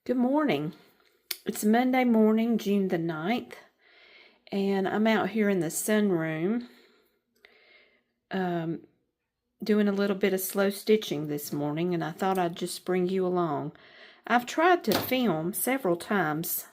Good morning. It's Monday morning, June the 9th, and I'm out here in the sunroom doing a little bit of slow stitching this morning, and I thought I'd just bring you along. I've tried to film several times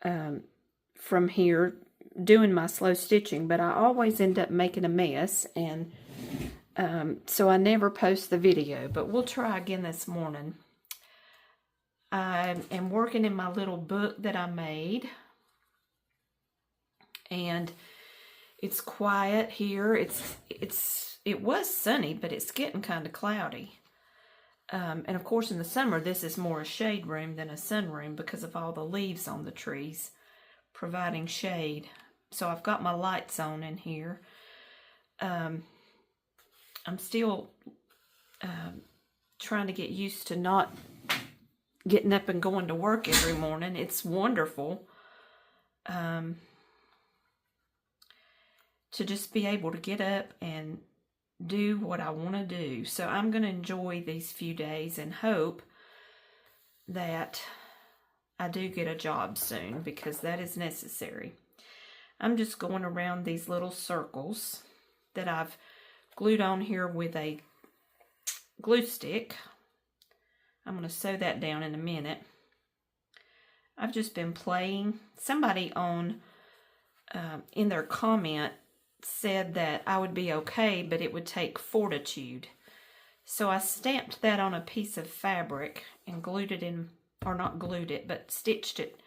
from here doing my slow stitching, but I always end up making a mess, and so I never post the video, but we'll try again this morning. I am working in my little book that I made, and it's quiet here. It was sunny, but it's getting kind of cloudy. And of course, in the summer, this is more a shade room than a sun room because of all the leaves on the trees providing shade. So I've got my lights on in here. I'm still trying to get used to not getting up and going to work every morning. It's wonderful to just be able to get up and do what I want to do. So I'm going to enjoy these few days and hope that I do get a job soon, because that is necessary. I'm just going around these little circles that I've glued on here with a glue stick. I'm going to sew that down in a minute. I've just been playing. Somebody on in their comment said that I would be okay, but it would take fortitude. So I stamped that on a piece of fabric and glued it in, or not glued it, but stitched it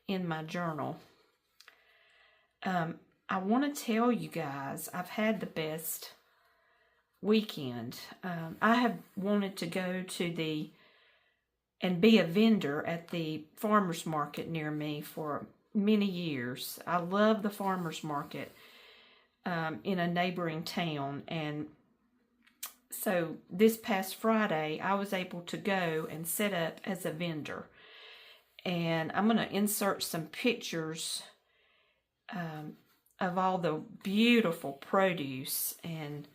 in my journal. I want to tell you guys, I've had the best weekend. I have wanted to go to and be a vendor at the farmer's market near me for many years. I love the farmer's market in a neighboring town, and so this past Friday I was able to go and set up as a vendor, and I'm going to insert some pictures of all the beautiful produce and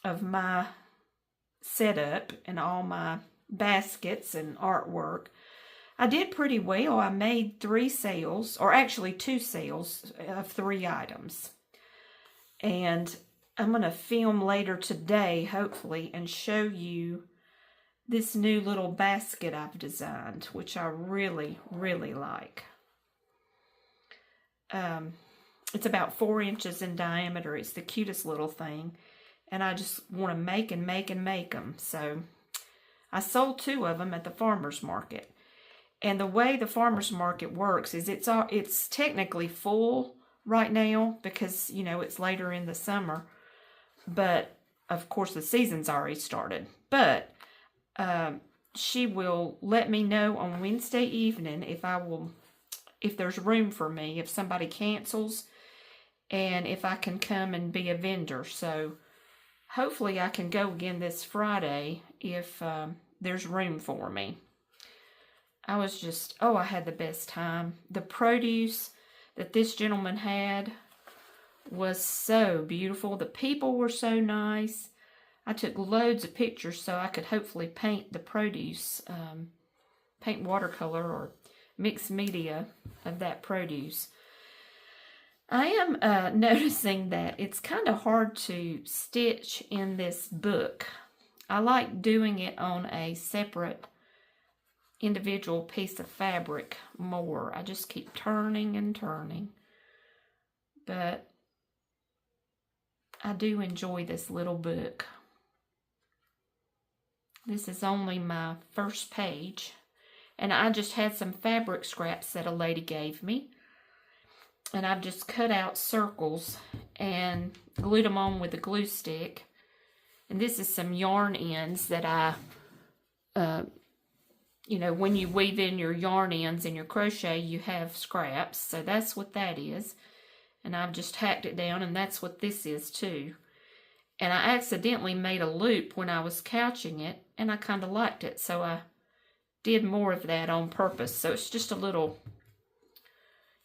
of my setup and all my baskets and artwork. I did pretty well. I made 3 sales, or actually 2 sales of 3 items. And I'm going to film later today, hopefully, and show you this new little basket I've designed, which I really, really like. It's about 4 inches in diameter. It's the cutest little thing. And I just want to make and make and make them. So I sold 2 of them at the farmer's market. And the way the farmer's market works is it's technically full right now because, you know, it's later in the summer. But, of course, the season's already started. But she will let me know on Wednesday evening if there's room for me, if somebody cancels, and if I can come and be a vendor. So hopefully I can go again this Friday if there's room for me. I had the best time. The produce that this gentleman had was so beautiful. The people were so nice. I took loads of pictures so I could hopefully paint the produce, paint watercolor or mixed media of that produce. I am noticing that it's kind of hard to stitch in this book. I like doing it on a separate individual piece of fabric more. I just keep turning and turning. But I do enjoy this little book. This is only my first page. And I just had some fabric scraps that a lady gave me. And I've just cut out circles and glued them on with a glue stick. And this is some yarn ends that I, when you weave in your yarn ends in your crochet, you have scraps. So that's what that is. And I've just hacked it down, and that's what this is too. And I accidentally made a loop when I was couching it, and I kind of liked it. So I did more of that on purpose. So it's just a little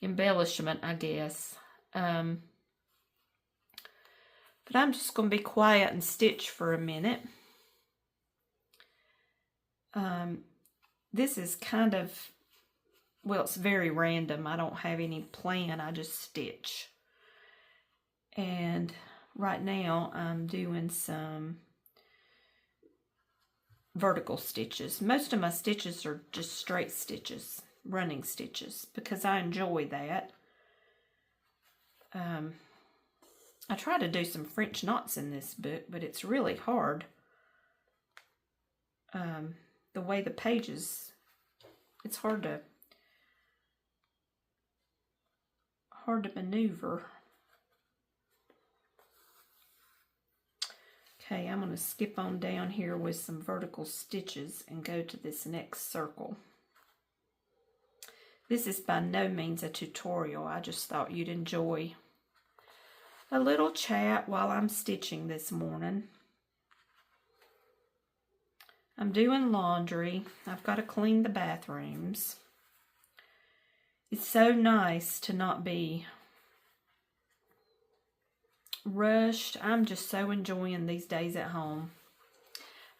embellishment, I guess. But I'm just going to be quiet and stitch for a minute. this is kind of, well, it's very random. I don't have any plan. I just stitch. And right now I'm doing some vertical stitches. Most of my stitches are just straight stitches, running stitches, because I enjoy that. I try to do some French knots in this book, but it's really hard. The way the pages, it's hard to maneuver. Okay, I'm going to skip on down here with some vertical stitches and go to this next circle. This is by no means a tutorial. I just thought you'd enjoy a little chat while I'm stitching this morning. I'm doing laundry. I've got to clean the bathrooms. It's so nice to not be rushed. I'm just so enjoying these days at home.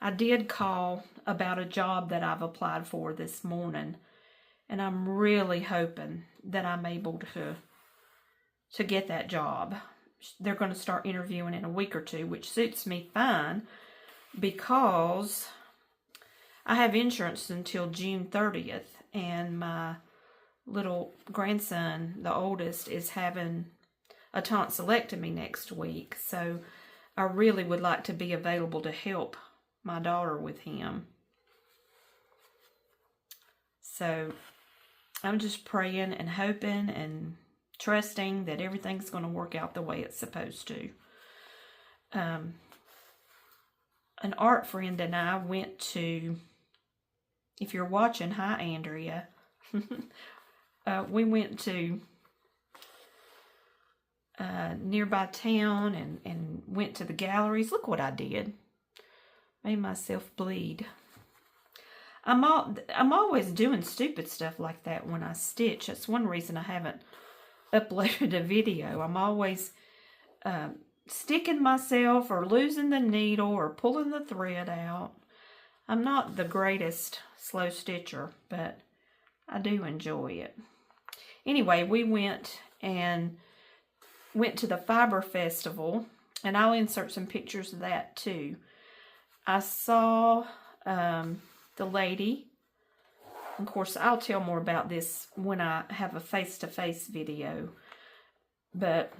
I did call about a job that I've applied for this morning, and I'm really hoping that I'm able to get that job. They're going to start interviewing in a week or two, which suits me fine because I have insurance until June 30th, and my little grandson, the oldest, is having a tonsillectomy next week, so I really would like to be available to help my daughter with him. So I'm just praying and hoping and trusting that everything's going to work out the way it's supposed to. An art friend and I went to, if you're watching, hi Andrea, we went to nearby town and went to the galleries. Look what I did. Made myself bleed. I'm always doing stupid stuff like that when I stitch. That's one reason I haven't uploaded a video. I'm always sticking myself or losing the needle or pulling the thread out. I'm not the greatest slow stitcher, but I do enjoy it. Anyway, we went to the Fiber Festival, and I'll insert some pictures of that too. I saw the lady. Of course, I'll tell more about this when I have a face-to-face video, but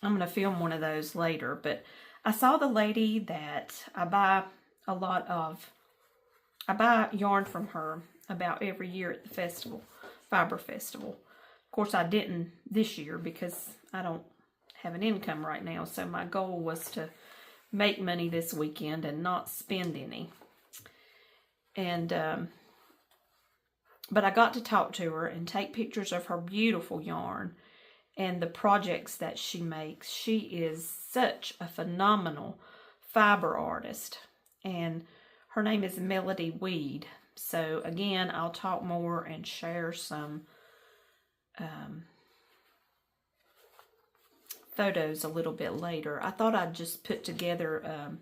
I'm going to film one of those later. But I saw the lady that I buy yarn from her about every year at the festival, Fiber Festival. Of course, I didn't this year because I don't have an income right now, so my goal was to make money this weekend and not spend any. And but I got to talk to her and take pictures of her beautiful yarn and the projects that she makes. She is such a phenomenal fiber artist, and her name is Melody Weed. So again, I'll talk more and share some photos a little bit later. I thought I'd just put together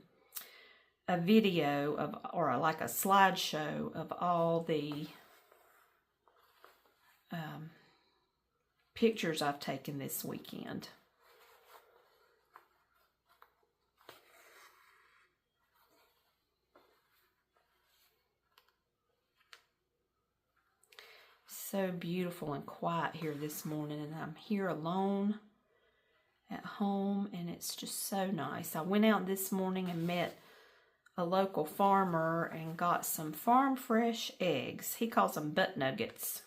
a video of, or like a slideshow of all the pictures I've taken this weekend. So beautiful and quiet here this morning, and I'm here alone at home, and it's just so nice. I went out this morning and met a local farmer and got some farm fresh eggs. He calls them butt nuggets.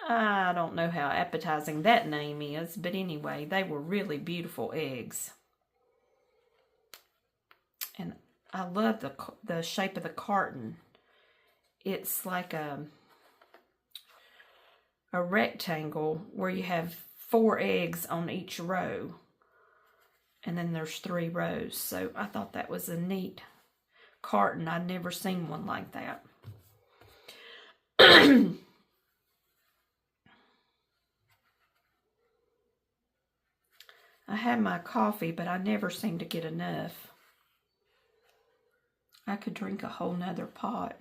I don't know how appetizing that name is, but anyway, they were really beautiful eggs. And I love the shape of the carton. It's like a rectangle where you have 4 eggs on each row, and then there's 3 rows. So I thought that was a neat carton. I'd never seen one like that. I had my coffee, but I never seem to get enough. I could drink a whole nother pot.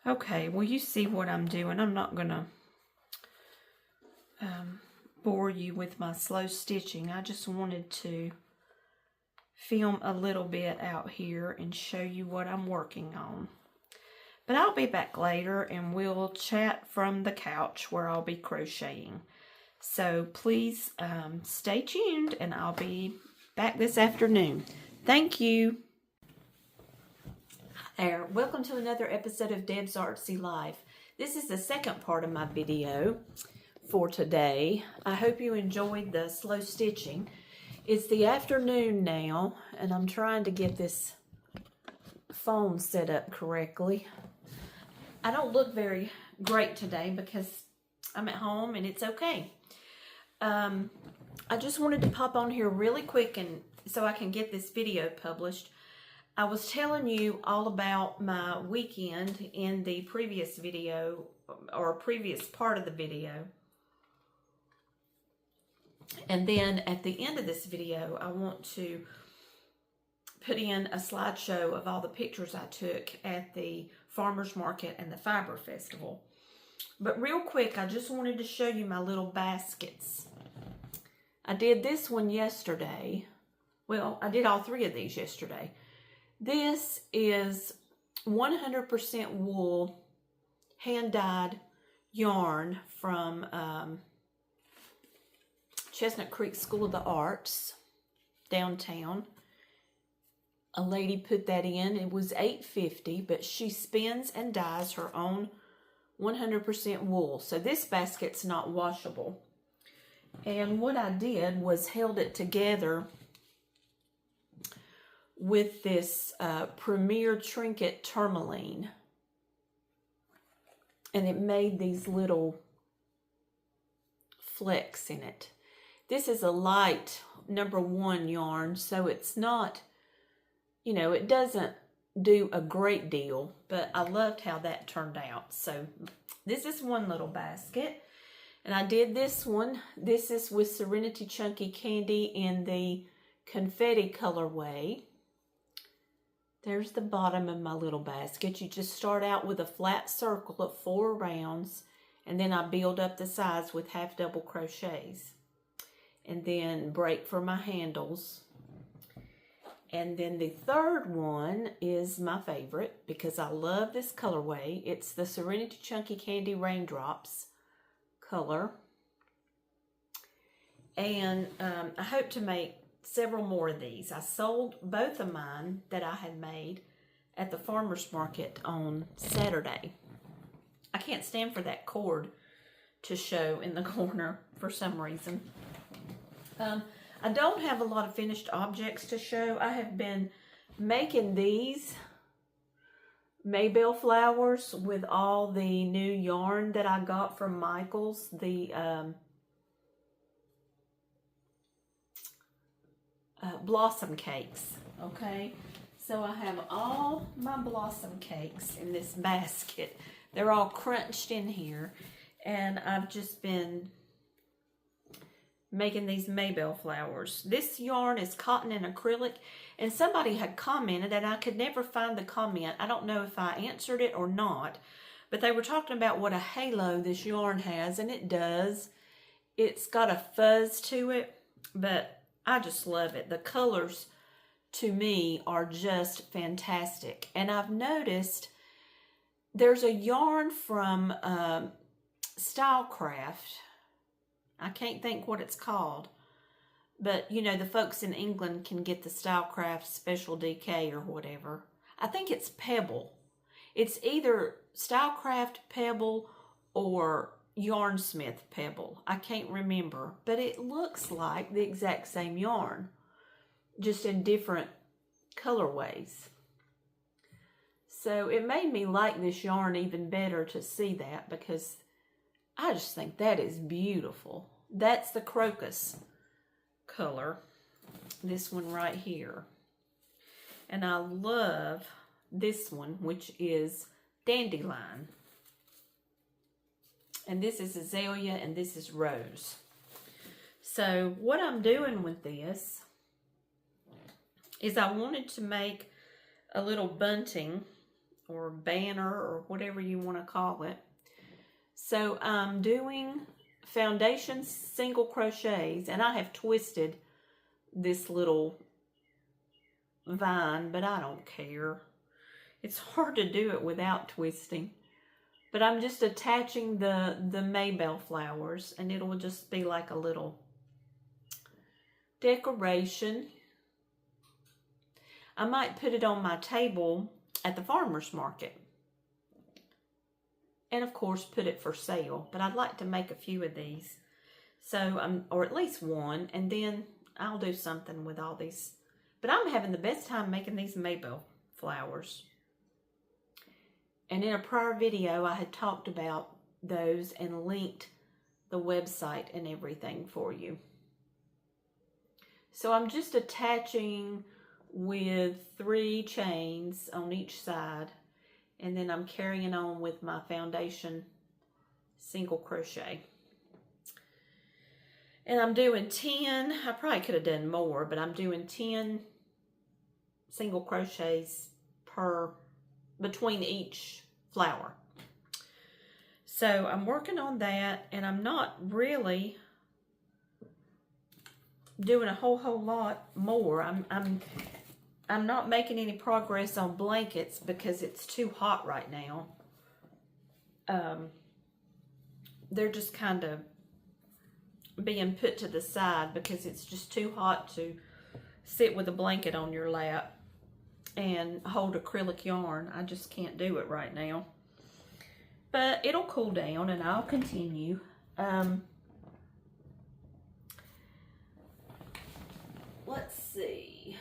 Okay, well, you see what I'm doing. I'm not going to bore you with my slow stitching. I just wanted to film a little bit out here and show you what I'm working on. But I'll be back later and we'll chat from the couch where I'll be crocheting. So please stay tuned and I'll be back this afternoon. Thank you. Hi there. Welcome to another episode of Deb's Artsy Life. This is the second part of my video for today. I hope you enjoyed the slow stitching. It's the afternoon now and I'm trying to get this phone set up correctly. I don't look very great today because I'm at home and it's okay. I just wanted to pop on here really quick and so I can get this video published. I was telling you all about my weekend in the previous video or previous part of the video. And then at the end of this video, I want to put in a slideshow of all the pictures I took at the farmer's market and the fiber festival. But real quick, I just wanted to show you my little baskets. I did this one yesterday. Well, I did all three of these yesterday. This is 100% wool, hand-dyed yarn from Chestnut Creek School of the Arts, downtown. A lady put that in. It was $8.50, but she spins and dyes her own 100% wool. So this basket's not washable. And what I did was held it together with this Premier Trinket tourmaline. And it made these little flecks in it. This is a light #1 yarn, so it's not, you know, it doesn't do a great deal, but I loved how that turned out. So this is one little basket. And I did this one. This is with Serenity Chunky Candy in the confetti colorway. There's the bottom of my little basket. You just start out with a flat circle of 4 rounds, and then I build up the sides with half double crochets. And then break for my handles. And then the third one is my favorite because I love this colorway. It's the Serenity Chunky Candy Raindrops color. And I hope to make several more of these. I sold both of mine that I had made at the farmer's market on Saturday. I can't stand for that cord to show in the corner for some reason. I don't have a lot of finished objects to show. I have been making these Maybelle flowers with all the new yarn that I got from Michael's. The blossom cakes, okay? So I have all my blossom cakes in this basket. They're all crunched in here. And I've just been making these Maybelle flowers. This yarn is cotton and acrylic, and somebody had commented, and I could never find the comment. I don't know if I answered it or not, but they were talking about what a halo this yarn has, and it does. It's got a fuzz to it, but I just love it. The colors, to me, are just fantastic. And I've noticed there's a yarn from Stylecraft. I can't think what it's called, but you know, the folks in England can get the Stylecraft Special DK or whatever. I think it's Pebble. It's either Stylecraft Pebble or Yarnsmith Pebble. I can't remember, but it looks like the exact same yarn, just in different colorways. So it made me like this yarn even better to see that, because I just think that is beautiful. That's the crocus color, this one right here. And I love this one, which is dandelion. And this is azalea, and this is rose. So what I'm doing with this is I wanted to make a little bunting or banner or whatever you want to call it. So I'm doing foundation single crochets, and I have twisted this little vine, but I don't care. It's hard to do it without twisting. But I'm just attaching the Maybell flowers, and it'll just be like a little decoration. I might put it on my table at the farmer's market. And of course put it for sale. But I'd like to make a few of these. So, or at least one, and then I'll do something with all these. But I'm having the best time making these Maybell flowers. And in a prior video, I had talked about those and linked the website and everything for you. So I'm just attaching with 3 chains on each side. And then I'm carrying on with my foundation single crochet. And I'm doing 10, I probably could have done more, but I'm doing 10 single crochets between each flower. So I'm working on that, and I'm not really doing a whole lot more. I'm not making any progress on blankets because it's too hot right now. They're just kind of being put to the side because it's just too hot to sit with a blanket on your lap and hold acrylic yarn. I just can't do it right now. But it'll cool down and I'll continue. Let's see.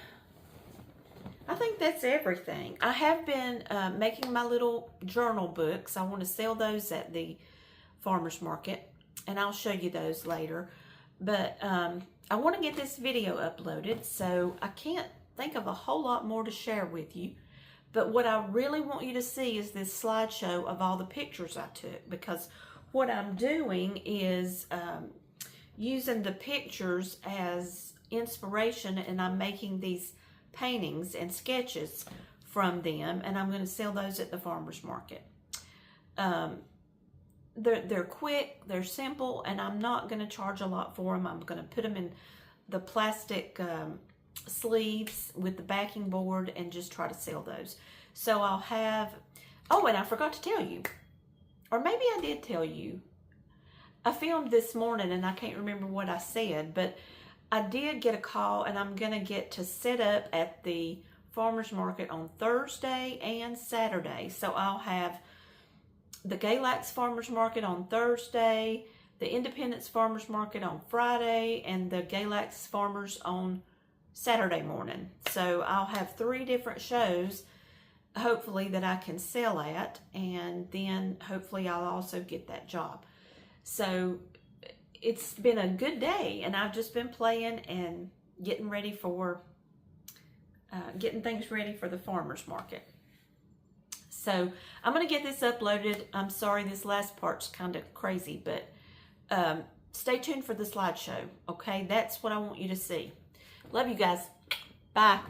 I think that's everything. I have been making my little journal books. I want to sell those at the farmer's market, and I'll show you those later. But I want to get this video uploaded, so I can't think of a whole lot more to share with you. But what I really want you to see is this slideshow of all the pictures I took, because what I'm doing is using the pictures as inspiration, and I'm making these paintings and sketches from them, and I'm going to sell those at the farmer's market. They're quick, they're simple, and I'm not going to charge a lot for them. I'm going to put them in the plastic sleeves with the backing board and just try to sell those. So I'll have, oh, and I forgot to tell you, or maybe I did tell you, I filmed this morning and I can't remember what I said, but I did get a call, and I'm going to get to set up at the farmer's market on Thursday and Saturday. So I'll have the Galax Farmer's Market on Thursday, the Independence Farmer's Market on Friday, and the Galax Farmers on Saturday morning. So I'll have 3 different shows, hopefully, that I can sell at, and then hopefully I'll also get that job. So it's been a good day, and I've just been playing and getting ready for, getting things ready for the farmer's market. So I'm going to get this uploaded. I'm sorry this last part's kind of crazy, but stay tuned for the slideshow, okay? That's what I want you to see. Love you guys. Bye.